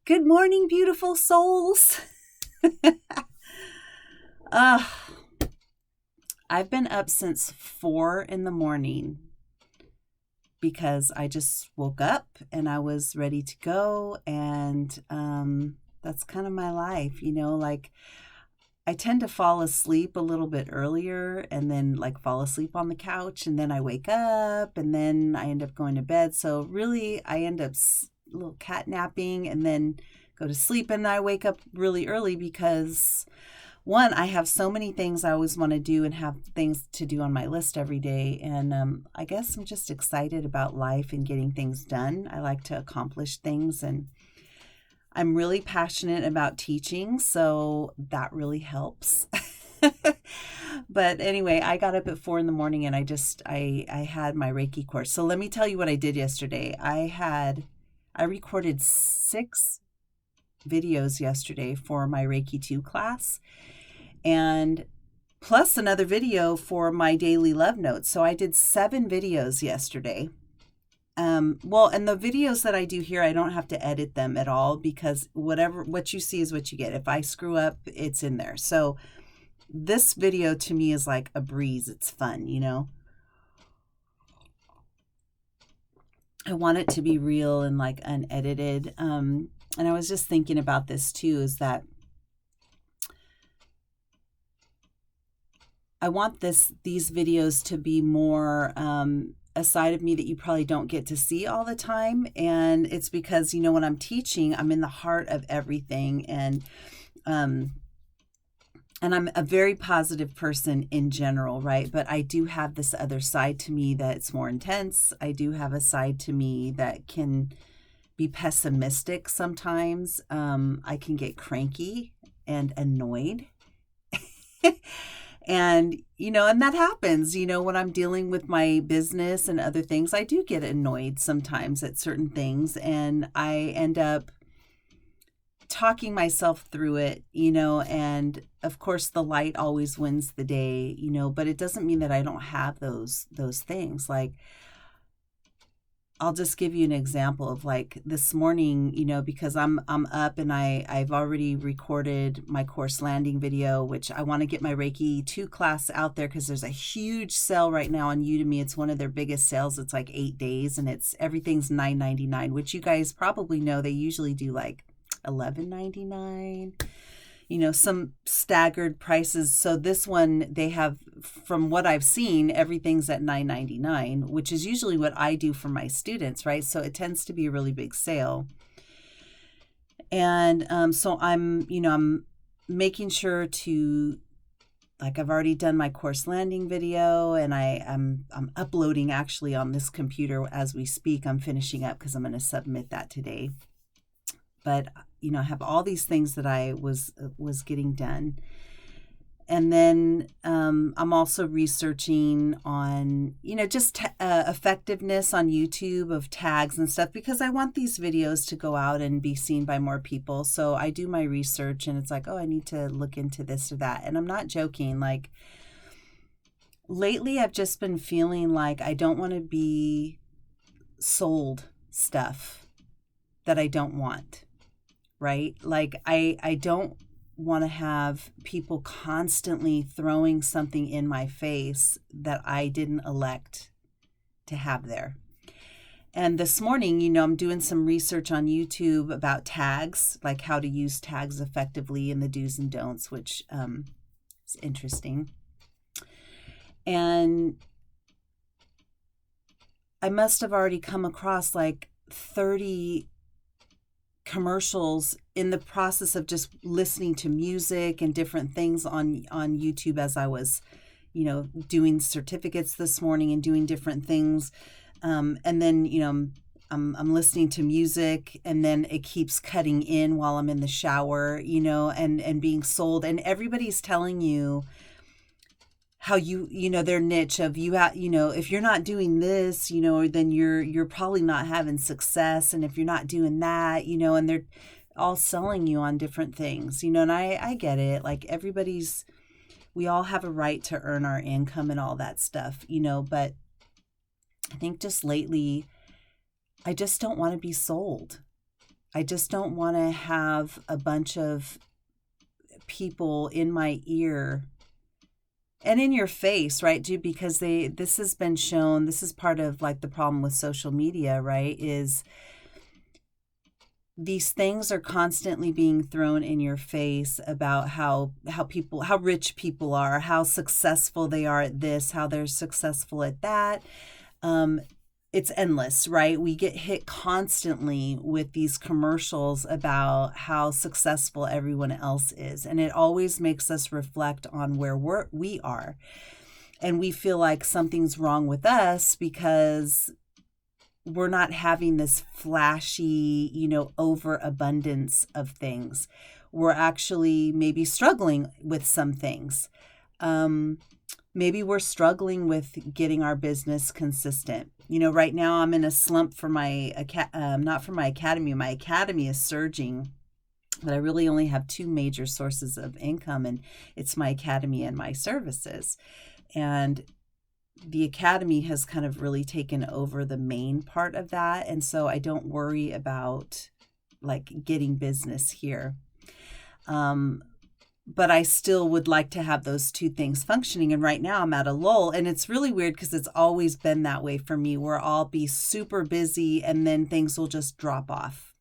Good morning, beautiful souls. uh, I've been up since 4 in the morning because I just woke up and I was ready to go. And that's kind of my life, like I tend to fall asleep a little bit earlier and then like fall asleep on the couch. And then I wake up and then I end up going to bed. So really, I end up a little cat napping and then go to sleep. And I wake up really early because one, I have so many things I always want to do and have things to do on my list every day. And I guess I'm just excited about life and getting things done. I like to accomplish things, and I'm really passionate about teaching, so that really helps. But anyway, I got up at 4 in the morning and I had my Reiki course. So let me tell you what I did yesterday. I recorded 6 videos yesterday for my Reiki 2 class, and plus another video for my daily love notes. So I did 7 videos yesterday. And the videos that I do here, I don't have to edit them at all because what you see is what you get. If I screw up, it's in there. So this video to me is like a breeze. It's fun. I want it to be real and like unedited. And I was just thinking about this too, is that I want these videos to be more a side of me that you probably don't get to see all the time. And it's because, when I'm teaching, I'm in the heart of everything. And I'm a very positive person in general, right? But I do have this other side to me that's more intense. I do have a side to me that can be pessimistic sometimes. I can get cranky and annoyed. And that happens, when I'm dealing with my business and other things. I do get annoyed sometimes at certain things, and I end up talking myself through it, and of course the light always wins the day, but it doesn't mean that I don't have those things. Like, I'll just give you an example of like this morning, because I'm up and I've already recorded my course landing video, which I want to get my Reiki 2 class out there because there's a huge sale right now on Udemy. It's one of their biggest sales. It's like 8 days and everything's $9.99, which you guys probably know they usually do like $11.99. Some staggered prices. So this one, they have, from what I've seen, everything's at $9.99, which is usually what I do for my students, right? So it tends to be a really big sale. And so I'm making sure to, like, I've already done my course landing video, and I'm uploading actually on this computer as we speak. I'm finishing up because I'm going to submit that today. But I have all these things that I was getting done. And then I'm also researching on, just effectiveness on YouTube of tags and stuff, because I want these videos to go out and be seen by more people. So I do my research, and it's like, oh, I need to look into this or that. And I'm not joking. Like, lately I've just been feeling like I don't want to be sold stuff that I don't want. Right? Like, I don't want to have people constantly throwing something in my face that I didn't elect to have there. And this morning, I'm doing some research on YouTube about tags, like how to use tags effectively and the do's and don'ts, which is interesting. And I must have already come across like 30 commercials in the process of just listening to music and different things on YouTube as I was, doing certificates this morning and doing different things. And then, I'm listening to music, and then it keeps cutting in while I'm in the shower, and being sold. And everybody's telling you how their niche of if you're not doing this, then you're probably not having success. And if you're not doing that, and they're all selling you on different things, and I get it. Like, we all have a right to earn our income and all that stuff, but I think just lately, I just don't want to be sold. I just don't want to have a bunch of people in my ear and in your face, right, dude? Because this has been shown, this is part of like the problem with social media, right? Is these things are constantly being thrown in your face about how rich people are, how successful they are at this, how they're successful at that. It's endless, right? We get hit constantly with these commercials about how successful everyone else is. And it always makes us reflect on where we are. And we feel like something's wrong with us because we're not having this flashy, overabundance of things. We're actually maybe struggling with some things. Maybe we're struggling with getting our business consistent. Right now I'm in a slump for my, not for my academy. My academy is surging, but I really only have two major sources of income, and it's my academy and my services. And the academy has kind of really taken over the main part of that. And so I don't worry about like getting business here. But I still would like to have those two things functioning. And right now I'm at a lull, and it's really weird because it's always been that way for me, where I'll be super busy and then things will just drop off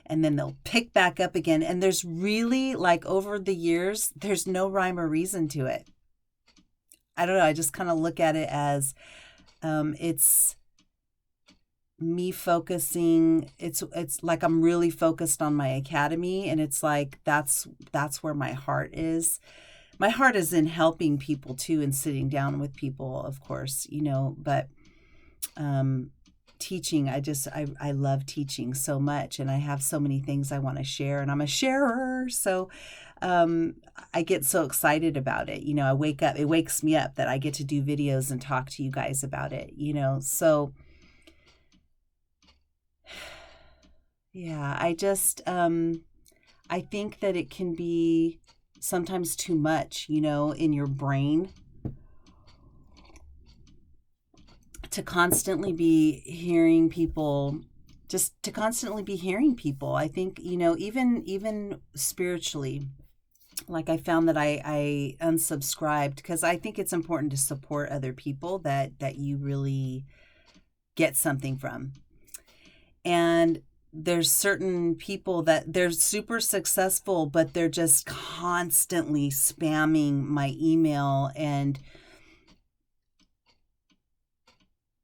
and then they'll pick back up again. And there's really, like, over the years, there's no rhyme or reason to it. I don't know. I just kind of look at it as it's me focusing. It's like I'm really focused on my academy, and it's like that's where my heart is. My heart is in helping people too, and sitting down with people, of course, but teaching, I love teaching so much, and I have so many things I want to share, and I'm a sharer. So I get so excited about it. I wake up, it wakes me up that I get to do videos and talk to you guys about it, so yeah, I think that it can be sometimes too much, in your brain to constantly be hearing people, just to constantly be hearing people. I think, even spiritually, like I found that I unsubscribed because I think it's important to support other people that you really get something from. And there's certain people that they're super successful, but they're just constantly spamming my email, and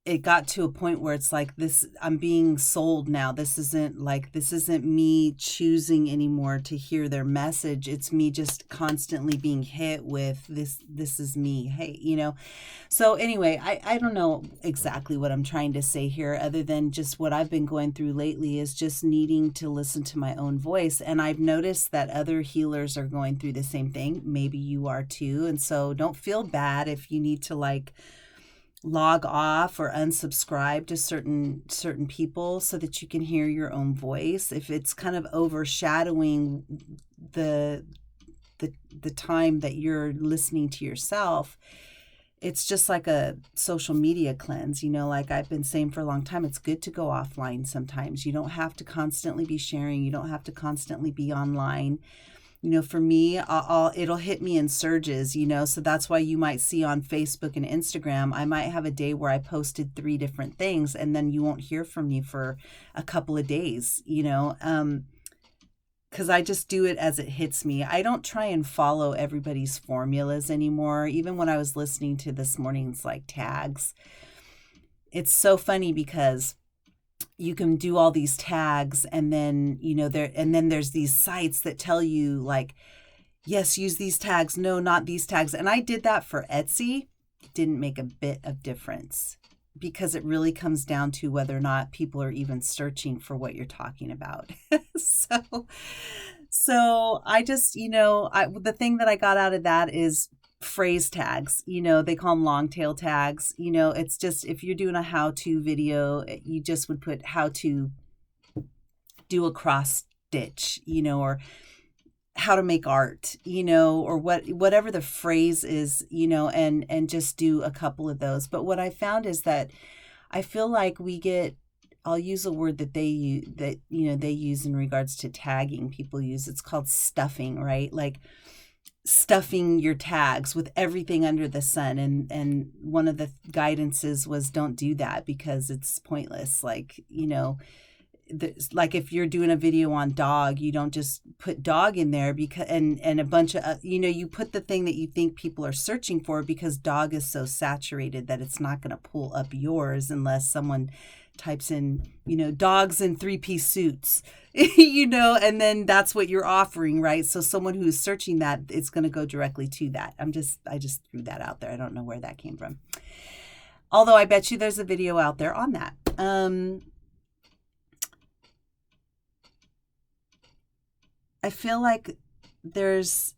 it got to a point where it's like, this, I'm being sold now. This isn't me choosing anymore to hear their message. It's me just constantly being hit with this is me. Hey, So anyway, I don't know exactly what I'm trying to say here, other than just what I've been going through lately is just needing to listen to my own voice. And I've noticed that other healers are going through the same thing. Maybe you are too. And so don't feel bad if you need to log off or unsubscribe to certain people so that you can hear your own voice. If it's kind of overshadowing the time that you're listening to yourself, it's just like a social media cleanse. Like I've been saying for a long time, it's good to go offline sometimes. You don't have to constantly be sharing. You don't have to constantly be online. For me, it'll hit me in surges, so that's why you might see on Facebook and Instagram, I might have a day where I posted 3 different things, and then you won't hear from me for a couple of days, because I just do it as it hits me. I don't try and follow everybody's formulas anymore. Even when I was listening to this morning's tags, it's so funny because you can do all these tags, and then there's these sites that tell you yes, use these tags, no, not these tags. And I did that for Etsy. It didn't make a bit of difference, because it really comes down to whether or not people are even searching for what you're talking about. So I just, the thing that I got out of that is phrase tags. They call them long tail tags. It's just, if you're doing a how-to video, you just would put how to do a cross stitch, or how to make art, or whatever the phrase is, and just do a couple of those. But what I found is that I feel like we get I'll use a word that they use in regards to tagging. People use, it's called stuffing, right? Like stuffing your tags with everything under the sun, and one of the guidances was don't do that because it's pointless. Like, like if you're doing a video on dog, you don't just put dog in there because and a bunch of you put the thing that you think people are searching for, because dog is so saturated that it's not going to pull up yours unless someone types in dogs in 3-piece suits, and then that's what you're offering, right? So someone who's searching that, it's going to go directly to that. I just threw that out there. I don't know where that came from, although I bet you there's a video out there on that. I feel like there's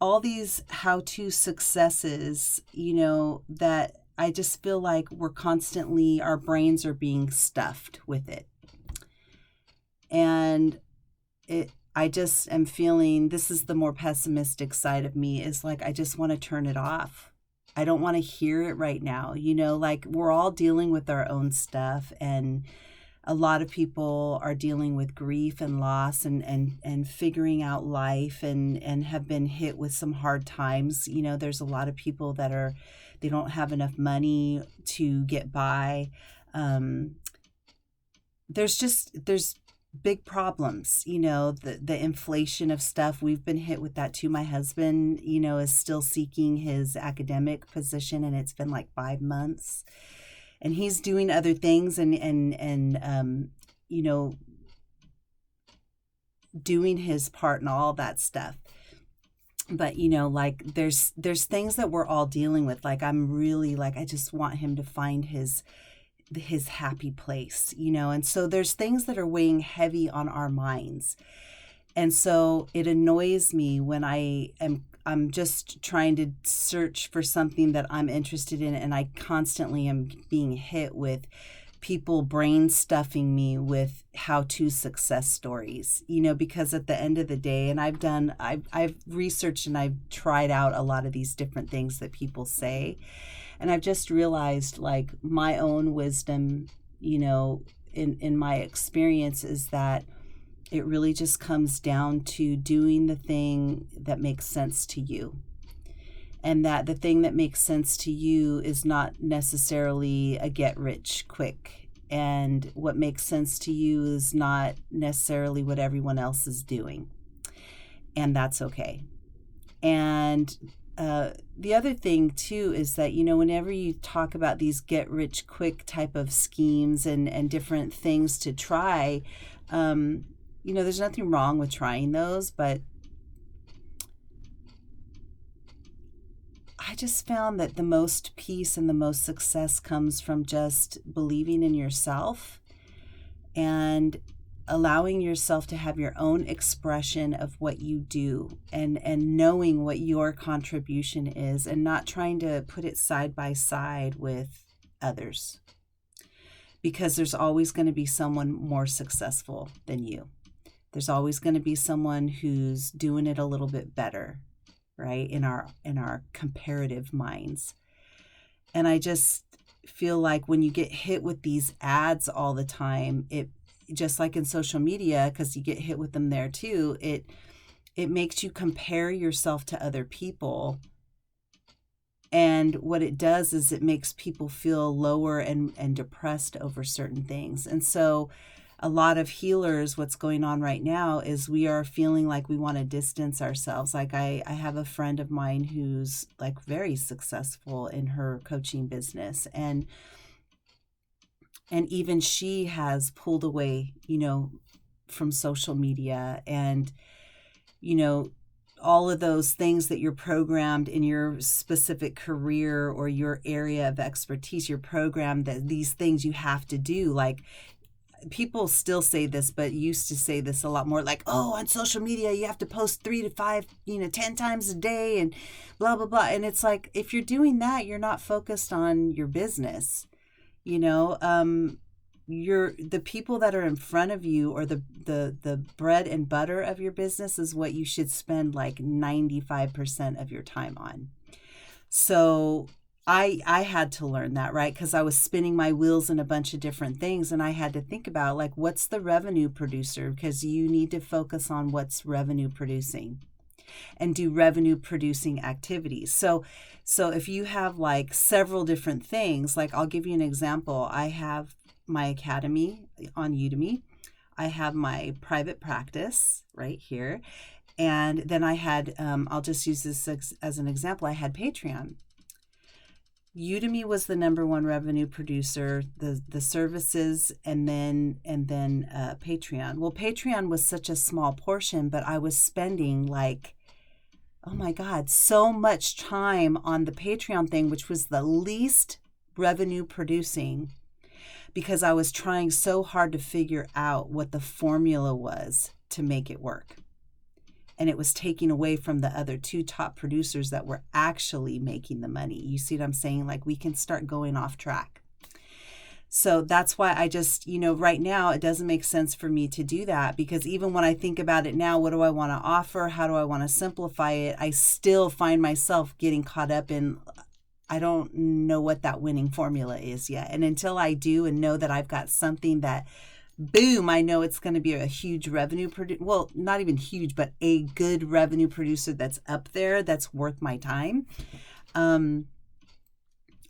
all these how-to successes, that I just feel like our brains are being stuffed with it. And I just am feeling, this is the more pessimistic side of me, is like, I just want to turn it off. I don't want to hear it right now. Like we're all dealing with our own stuff, and a lot of people are dealing with grief and loss and figuring out life and have been hit with some hard times. There's a lot of people that they don't have enough money to get by. There's big problems, the inflation of stuff. We've been hit with that too. My husband, is still seeking his academic position, and it's been like 5 months. And he's doing other things and doing his part and all that stuff. But, like there's things that we're all dealing with. Like, I'm really like, I just want him to find his happy place, and so there's things that are weighing heavy on our minds. And so it annoys me when I'm just trying to search for something that I'm interested in, and I constantly am being hit with people brain stuffing me with how-to success stories, because at the end of the day, and I've researched and I've tried out a lot of these different things that people say, and I've just realized, like, my own wisdom, in my experience, is that it really just comes down to doing the thing that makes sense to you. And that the thing that makes sense to you is not necessarily a get rich quick. And what makes sense to you is not necessarily what everyone else is doing. And that's okay. And the other thing too is that, whenever you talk about these get rich quick type of schemes and different things to try, there's nothing wrong with trying those, but I just found that the most peace and the most success comes from just believing in yourself and allowing yourself to have your own expression of what you do, and knowing what your contribution is, and not trying to put it side by side with others, because there's always going to be someone more successful than you. There's always going to be someone who's doing it a little bit better, right? In our comparative minds. And I just feel like when you get hit with these ads all the time, it just like in social media, because you get hit with them there too, it makes you compare yourself to other people. And what it does is it makes people feel lower and depressed over certain things. And so a lot of healers, what's going on right now is we are feeling like we want to distance ourselves. Like I have a friend of mine who's like very successful in her coaching business, and even she has pulled away, from social media, and, all of those things that you're programmed in your specific career or your area of expertise. You're programmed that these things you have to do. Like, people still say this, but used to say this a lot more, like, oh, on social media, you have to post 3 to 5, 10 times a day and blah, blah, blah. And it's like, if you're doing that, you're not focused on your business. The people that are in front of you, or the bread and butter of your business, is what you should spend like 95% of your time on. So I had to learn that, right? Because I was spinning my wheels in a bunch of different things, and I had to think about like, what's the revenue producer? Because you need to focus on what's revenue producing and do revenue producing activities. So if you have like several different things, like I'll give you an example. I have my academy on Udemy. I have my private practice right here. And then I had, I'll just use this as an example. I had Patreon. Udemy was the number one revenue producer, the services, and then Patreon. Well, Patreon was such a small portion, but I was spending like, oh my God, so much time on the Patreon thing, which was the least revenue producing, because I was trying so hard to figure out what the formula was to make it work. And it was taking away from the other two top producers that were actually making the money. You see what I'm saying? Like, we can start going off track. So that's why I just, right now it doesn't make sense for me to do that, because even when I think about it now, what do I want to offer? How do I want to simplify it? I still find myself getting caught up in, I don't know what that winning formula is yet. And until I do and know that I've got something that, boom, I know it's going to be a huge revenue producer. Well, not even huge, but a good revenue producer that's up there, that's worth my time.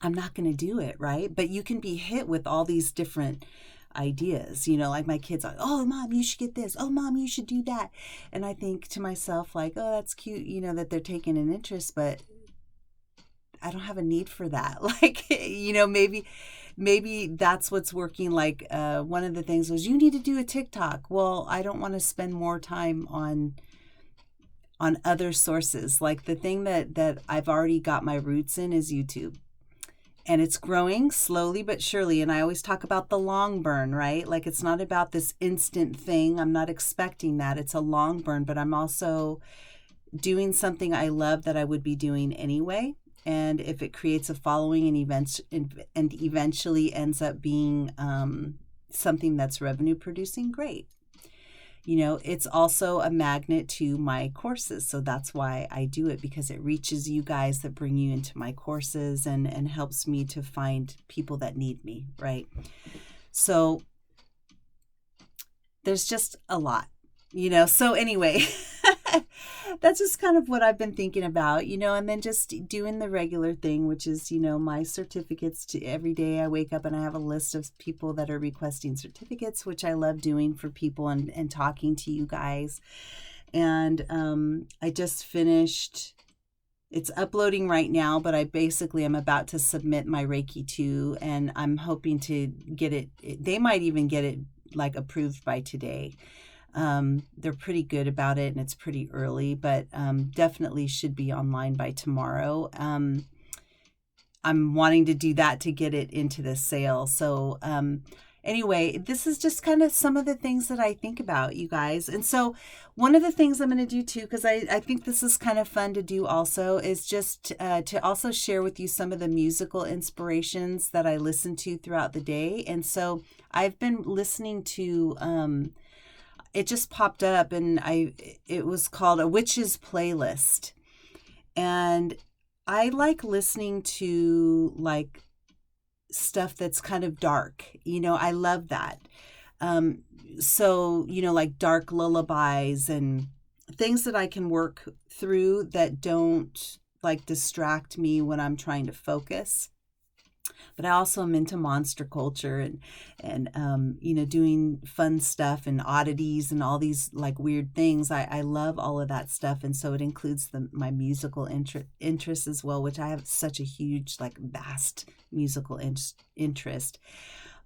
I'm not going to do it, right? But you can be hit with all these different ideas, like my kids are, oh, Mom, you should get this. Oh, Mom, you should do that. And I think to myself, like, oh, that's cute, that they're taking an interest, but I don't have a need for that. Like, maybe that's what's working. Like, one of the things was, you need to do a TikTok. Well, I don't want to spend more time on other sources. Like, the thing that I've already got my roots in is YouTube. And it's growing slowly but surely. And I always talk about the long burn, right? Like, it's not about this instant thing. I'm not expecting that. It's a long burn, but I'm also doing something I love that I would be doing anyway. And if it creates a following and eventually ends up being something that's revenue producing, great. It's also a magnet to my courses. So that's why I do it, because it reaches you guys that bring you into my courses and helps me to find people that need me, right? So there's just a lot, So anyway, that's just kind of what I've been thinking about, and then just doing the regular thing, which is, my certificates. Every day I wake up and I have a list of people that are requesting certificates, which I love doing for people and talking to you guys. And I just finished, it's uploading right now, but I basically am about to submit my Reiki 2, and I'm hoping to get it. They might even get it like approved by today. They're pretty good about it, and it's pretty early, but definitely should be online by tomorrow. I'm wanting to do that to get it into the sale. So anyway, this is just kind of some of the things that I think about, you guys. And so one of the things I'm going to do too, because I think this is kind of fun to do also, is just to also share with you some of the musical inspirations that I listen to throughout the day. And so I've been listening to it just popped up, and it was called A Witch's Playlist. And I like listening to like stuff that's kind of dark. I love that. So, like dark lullabies and things that I can work through that don't like distract me when I'm trying to focus. But I also am into monster culture and doing fun stuff and oddities and all these like weird things. I love all of that stuff. And so it includes my musical interest as well, which I have such a huge, like vast musical interest.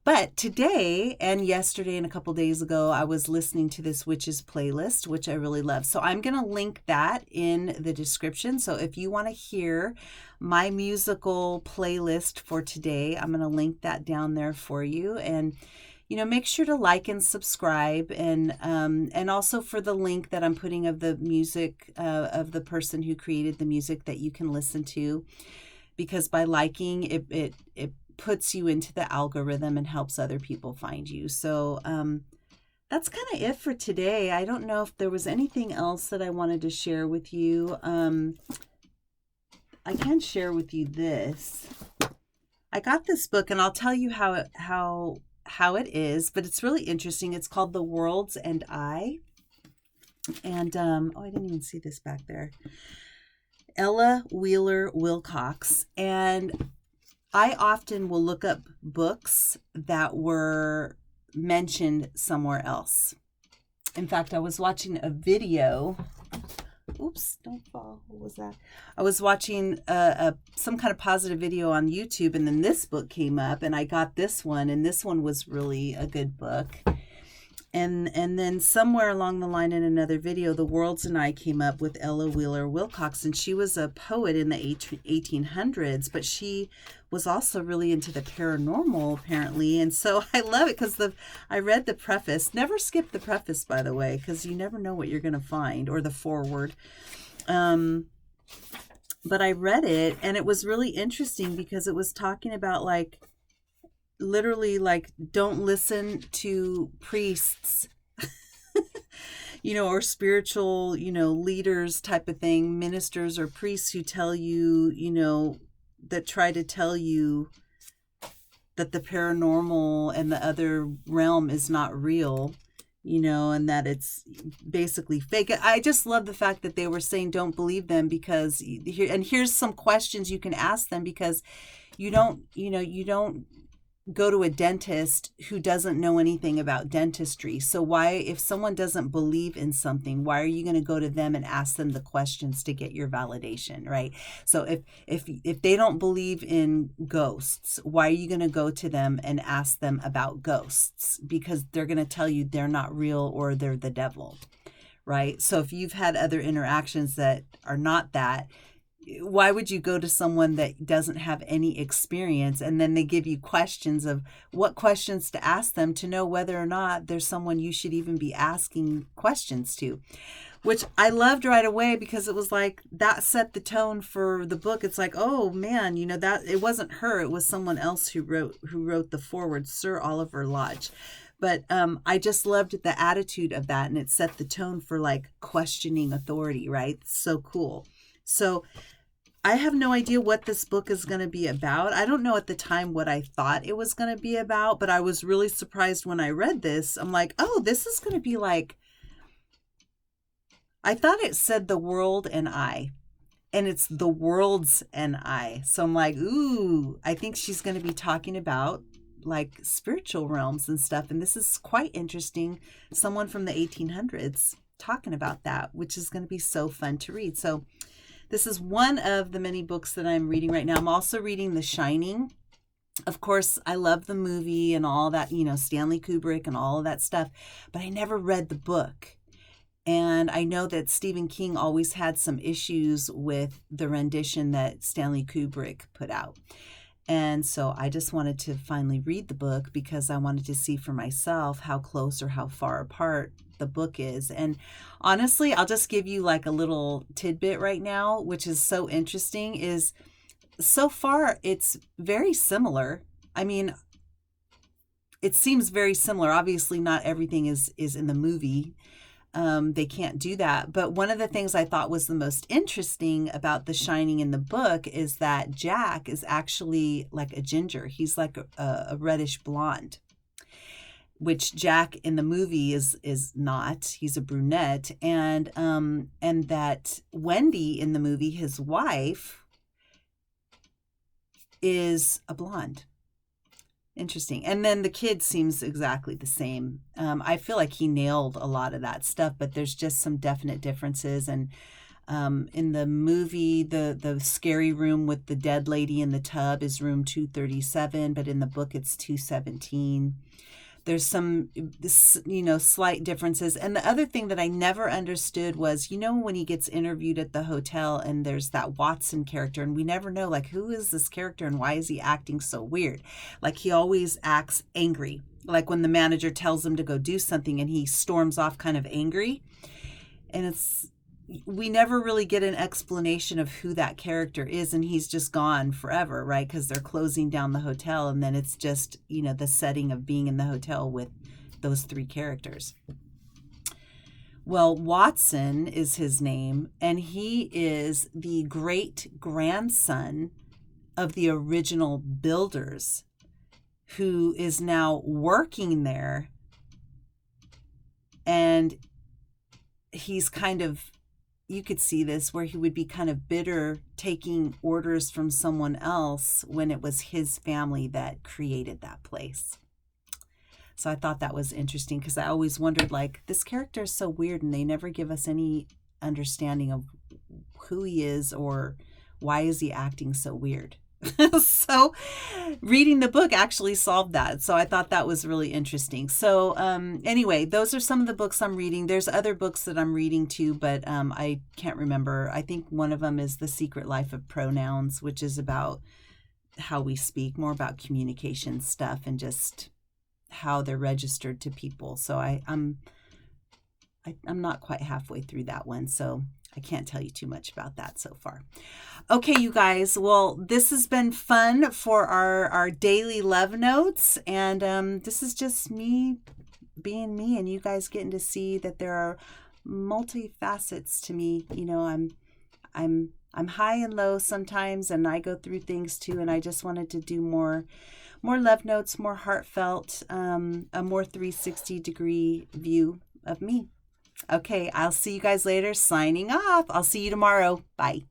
But today and yesterday and a couple days ago, I was listening to this Witch's Playlist, which I really love. So I'm going to link that in the description. So if you want to hear my musical playlist for today, I'm going to link that down there for you. And, make sure to like and subscribe. And also for the link that I'm putting of the music of the person who created the music that you can listen to. Because by liking, it puts you into the algorithm and helps other people find you. So that's kind of it for today. I don't know if there was anything else that I wanted to share with you. I can share with you this. I got this book, and I'll tell you how it is, but it's really interesting. It's called The World's and I. And I didn't even see this back there. Ella Wheeler Wilcox. And I often will look up books that were mentioned somewhere else. In fact, I was watching a video. Oops, don't fall. What was that? I was watching some kind of positive video on YouTube, and then this book came up, and I got this one, and this one was really a good book. And then somewhere along the line in another video, The World's and I came up with Ella Wheeler Wilcox, and she was a poet in the 1800s, but she was also really into the paranormal, apparently. And so I love it because I read the preface. Never skip the preface, by the way, because you never know what you're going to find, or the foreword. But I read it, and it was really interesting because it was talking about literally don't listen to priests, or spiritual, leaders type of thing, ministers or priests who tell you, that try to tell you that the paranormal and the other realm is not real, and that it's basically fake. I just love the fact that they were saying don't believe them, because here's some questions you can ask them, because you don't go to a dentist who doesn't know anything about dentistry. So why, if someone doesn't believe in something, why are you going to go to them and ask them the questions to get your validation, right? So if they don't believe in ghosts, why are you going to go to them and ask them about ghosts? Because they're going to tell you they're not real or they're the devil, right? So if you've had other interactions that are not that, why would you go to someone that doesn't have any experience, and then they give you questions of what questions to ask them to know whether or not there's someone you should even be asking questions to, which I loved right away, because it was like that set the tone for the book. It's like, oh man, that it wasn't her, it was someone else who wrote the foreword, Sir Oliver Lodge. But I just loved the attitude of that, and it set the tone for questioning authority, right? So cool. So I have no idea what this book is going to be about. I don't know at the time what I thought it was going to be about, but I was really surprised when I read this. I'm like, oh, this is going to be I thought it said The World and I, and it's The World's and I. So I'm like, ooh, I think she's going to be talking about spiritual realms and stuff. And this is quite interesting. Someone from the 1800s talking about that, which is going to be so fun to read. So this is one of the many books that I'm reading right now. I'm also reading The Shining. Of course, I love the movie and all that, Stanley Kubrick and all of that stuff, but I never read the book. And I know that Stephen King always had some issues with the rendition that Stanley Kubrick put out. And so I just wanted to finally read the book, because I wanted to see for myself how close or how far apart the book is. And honestly, I'll just give you a little tidbit right now, which is so interesting, is so far it's very similar. I mean, it seems very similar. Obviously not everything is in the movie. They can't do that. But one of the things I thought was the most interesting about The Shining in the book is that Jack is actually like a ginger. He's like a reddish blonde, which Jack in the movie is not. He's a brunette. And that Wendy in the movie, his wife, is a blonde. Interesting. And then the kid seems exactly the same. I feel like he nailed a lot of that stuff, but there's just some definite differences. And in the movie, the scary room with the dead lady in the tub is room 237, but in the book it's 217. There's some, slight differences. And the other thing that I never understood was, when he gets interviewed at the hotel and there's that Watson character, and we never know, who is this character and why is he acting so weird? He always acts angry. When the manager tells him to go do something and he storms off kind of angry. And we never really get an explanation of who that character is, and he's just gone forever, right? Because they're closing down the hotel, and then it's just, the setting of being in the hotel with those three characters. Well, Watson is his name, and he is the great grandson of the original builders who is now working there. And he's kind of, you could see this where he would be kind of bitter taking orders from someone else when it was his family that created that place. So I thought that was interesting because I always wondered, like, this character is so weird and they never give us any understanding of who he is or why is he acting so weird. So reading the book actually solved that. So I thought that was really interesting. So anyway, those are some of the books I'm reading. There's other books that I'm reading too, but I can't remember. I think one of them is The Secret Life of Pronouns, which is about how we speak, more about communication stuff and just how they're registered to people. So I'm not quite halfway through that one, so I can't tell you too much about that so far. Okay, you guys. Well, this has been fun for our daily love notes, and this is just me being me, and you guys getting to see that there are multifacets to me. You know, I'm high and low sometimes, and I go through things too. And I just wanted to do more love notes, more heartfelt, a more 360-degree view of me. Okay, I'll see you guys later. Signing off. I'll see you tomorrow. Bye.